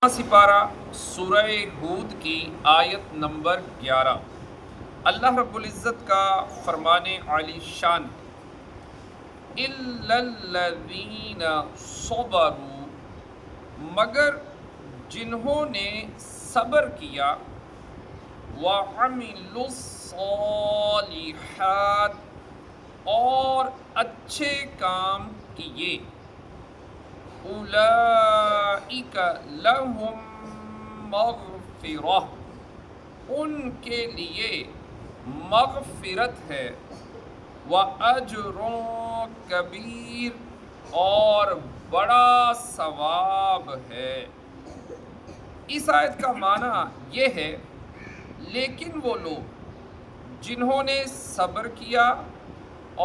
سپارہ سورہ ہود کی آیت نمبر 11۔ اللہ رب العزت کا فرمان عالی شان اِلَّا الَّذِينَ صَبَرُوا، مگر جنہوں نے صبر کیا، وَعَمِلُوا الصَّالِحَاتِ، اور اچھے کام کیے، اولئک لہم مغفرہ، ان کے لیے مغفرت ہے، وَأَجْرٌ کبیر، اور بڑا ثواب ہے۔ اس آیت کا معنی یہ ہے، لیکن وہ لوگ جنہوں نے صبر کیا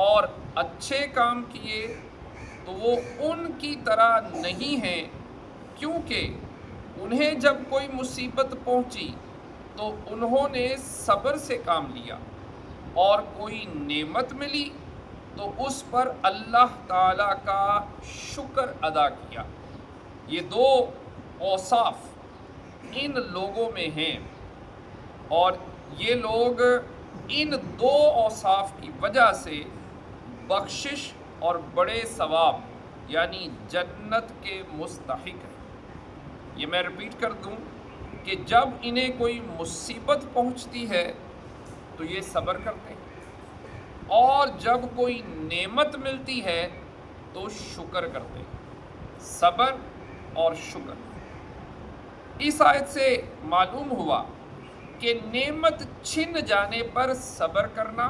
اور اچھے کام کیے تو وہ ان کی طرح نہیں ہیں، کیونکہ انہیں جب کوئی مصیبت پہنچی تو انہوں نے صبر سے کام لیا، اور کوئی نعمت ملی تو اس پر اللہ تعالیٰ کا شکر ادا کیا۔ یہ دو اوصاف ان لوگوں میں ہیں، اور یہ لوگ ان دو اوصاف کی وجہ سے بخشش اور بڑے ثواب یعنی جنت کے مستحق ہیں۔ یہ میں ریپیٹ کر دوں کہ جب انہیں کوئی مصیبت پہنچتی ہے تو یہ صبر کرتے ہیں، اور جب کوئی نعمت ملتی ہے تو شکر کرتے ہیں۔ صبر اور شکر۔ اس آیت سے معلوم ہوا کہ نعمت چھن جانے پر صبر کرنا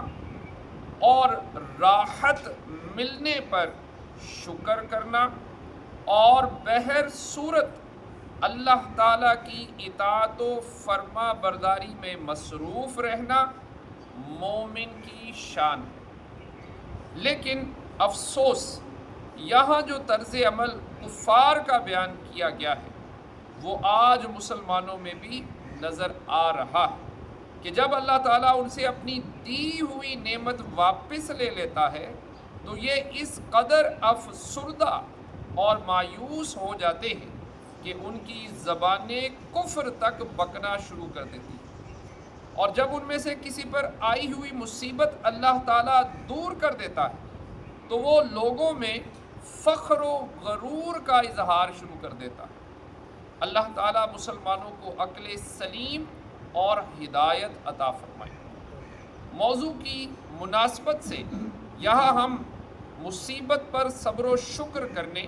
اور راحت ملنے پر شکر کرنا اور بہر صورت اللہ تعالیٰ کی اطاعت و فرما برداری میں مصروف رہنا مومن کی شان ہے۔ لیکن افسوس، یہاں جو طرز عمل کفار کا بیان کیا گیا ہے وہ آج مسلمانوں میں بھی نظر آ رہا ہے کہ جب اللہ تعالیٰ ان سے اپنی دی ہوئی نعمت واپس لے لیتا ہے تو یہ اس قدر افسردہ اور مایوس ہو جاتے ہیں کہ ان کی زبانیں کفر تک بکنا شروع کر دیتی ہیں، اور جب ان میں سے کسی پر آئی ہوئی مصیبت اللہ تعالیٰ دور کر دیتا ہے تو وہ لوگوں میں فخر و غرور کا اظہار شروع کر دیتا ہے۔ اللہ تعالیٰ مسلمانوں کو عقل سلیم اور ہدایت عطا فرمائے۔ موضوع کی مناسبت سے یہاں ہم مصیبت پر صبر و شکر کرنے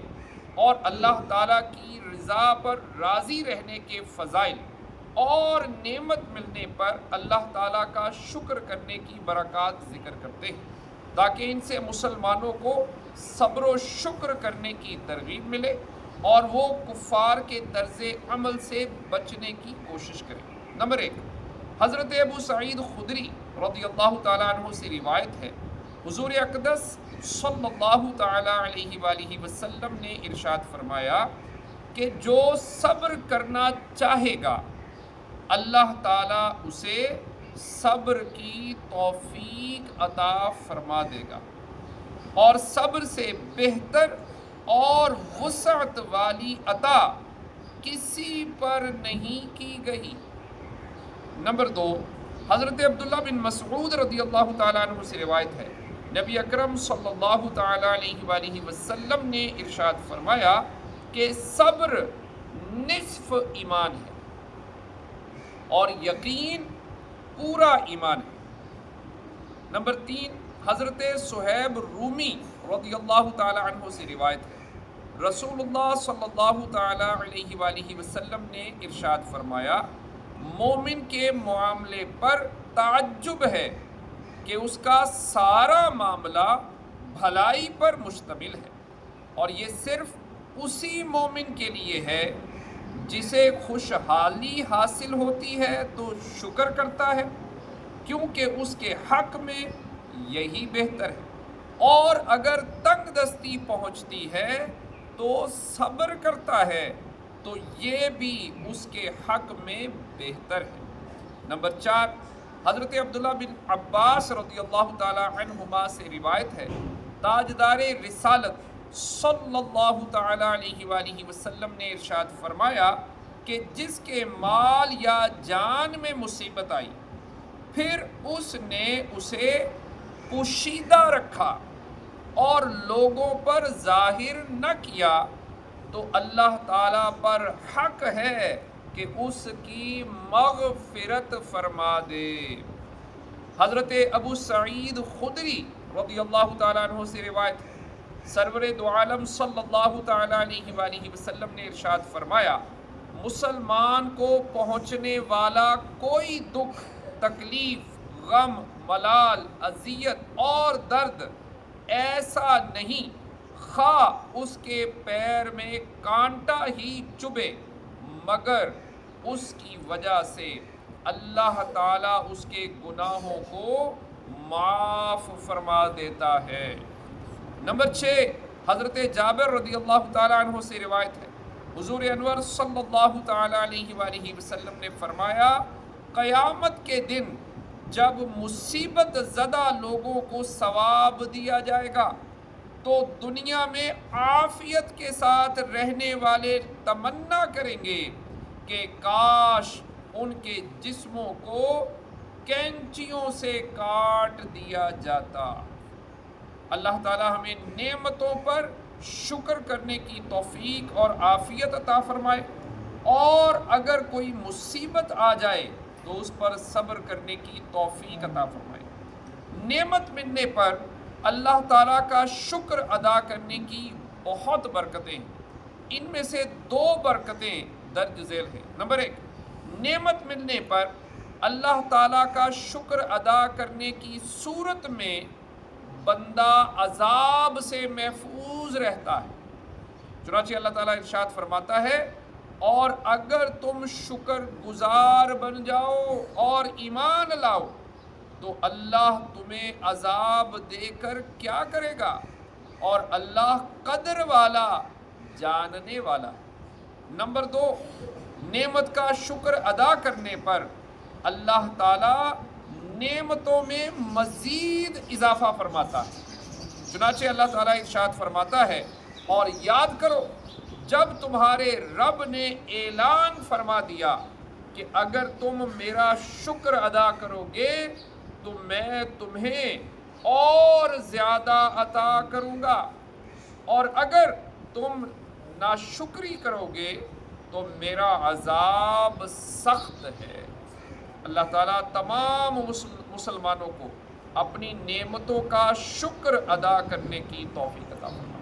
اور اللہ تعالیٰ کی رضا پر راضی رہنے کے فضائل اور نعمت ملنے پر اللہ تعالیٰ کا شکر کرنے کی برکات ذکر کرتے ہیں، تاکہ ان سے مسلمانوں کو صبر و شکر کرنے کی ترغیب ملے اور وہ کفار کے طرز عمل سے بچنے کی کوشش کریں۔ نمبر 1، حضرت ابو سعید خدری رضی اللہ تعالیٰ عنہ سے روایت ہے، حضور اقدس صلی اللہ تعالیٰ علیہ وآلہ وسلم نے ارشاد فرمایا کہ جو صبر کرنا چاہے گا اللہ تعالیٰ اسے صبر کی توفیق عطا فرما دے گا، اور صبر سے بہتر اور وسعت والی عطا کسی پر نہیں کی گئی۔ نمبر 2، حضرت عبداللہ بن مسعود رضی اللہ تعالیٰ عنہ سے روایت ہے، نبی اکرم صلی اللہ تعالیٰ علیہ وآلہ وسلم نے ارشاد فرمایا کہ صبر نصف ایمان ہے اور یقین پورا ایمان ہے۔ نمبر 3، حضرت صہیب رومی رضی اللہ تعالیٰ عنہ سے روایت ہے، رسول اللہ صلی اللہ تعالیٰ علیہ وآلہ وسلم نے ارشاد فرمایا، مومن کے معاملے پر تعجب ہے کہ اس کا سارا معاملہ بھلائی پر مشتمل ہے، اور یہ صرف اسی مومن کے لیے ہے جسے خوشحالی حاصل ہوتی ہے تو شکر کرتا ہے، کیونکہ اس کے حق میں یہی بہتر ہے، اور اگر تنگ دستی پہنچتی ہے تو صبر کرتا ہے تو یہ بھی اس کے حق میں بہتر ہے۔ نمبر 4، حضرت عبداللہ بن عباس رضی اللہ تعالیٰ عنہما سے روایت ہے، تاجدار رسالت صلی اللہ تعالیٰ علیہ وآلہ وسلم نے ارشاد فرمایا کہ جس کے مال یا جان میں مصیبت آئی پھر اس نے اسے پوشیدہ رکھا اور لوگوں پر ظاہر نہ کیا تو اللہ تعالیٰ پر حق ہے کہ اس کی مغفرت فرما دے۔ حضرت ابو سعید خدری رضی اللہ تعالیٰ عنہ سے روایت ہے، سرور دو عالم صلی اللہ تعالیٰ علیہ وآلہ وسلم نے ارشاد فرمایا، مسلمان کو پہنچنے والا کوئی دکھ، تکلیف، غم، ملال، اذیت اور درد ایسا نہیں خواہ اس کے پیر میں کانٹا ہی چبھے مگر اس کی وجہ سے اللہ تعالیٰ اس کے گناہوں کو معاف فرما دیتا ہے۔ نمبر 6، حضرت جابر رضی اللہ تعالیٰ عنہ سے روایت ہے، حضور انور صلی اللہ تعالیٰ علیہ وآلہ وسلم نے فرمایا، قیامت کے دن جب مصیبت زدہ لوگوں کو ثواب دیا جائے گا تو دنیا میں عافیت کے ساتھ رہنے والے تمنا کریں گے کہ کاش ان کے جسموں کو کینچیوں سے کاٹ دیا جاتا۔ اللہ تعالی ہمیں نعمتوں پر شکر کرنے کی توفیق اور عافیت عطا فرمائے، اور اگر کوئی مصیبت آ جائے تو اس پر صبر کرنے کی توفیق عطا فرمائے۔ نعمت ملنے پر اللہ تعالیٰ کا شکر ادا کرنے کی بہت برکتیں ہیں، ان میں سے 2 برکتیں درج ذیل ہیں۔ نمبر 1، نعمت ملنے پر اللہ تعالیٰ کا شکر ادا کرنے کی صورت میں بندہ عذاب سے محفوظ رہتا ہے۔ چنانچہ اللہ تعالیٰ ارشاد فرماتا ہے، اور اگر تم شکر گزار بن جاؤ اور ایمان لاؤ تو اللہ تمہیں عذاب دے کر کیا کرے گا، اور اللہ قدر والا، جاننے والا ہے۔ نمبر 2، نعمت کا شکر ادا کرنے پر اللہ تعالیٰ نعمتوں میں مزید اضافہ فرماتا ہے۔ چنانچہ اللہ تعالیٰ ارشاد فرماتا ہے، اور یاد کرو جب تمہارے رب نے اعلان فرما دیا کہ اگر تم میرا شکر ادا کرو گے تو میں تمہیں اور زیادہ عطا کروں گا، اور اگر تم ناشکری کرو گے تو میرا عذاب سخت ہے۔ اللہ تعالیٰ تمام مسلمانوں کو اپنی نعمتوں کا شکر ادا کرنے کی توفیق عطا فرمائے۔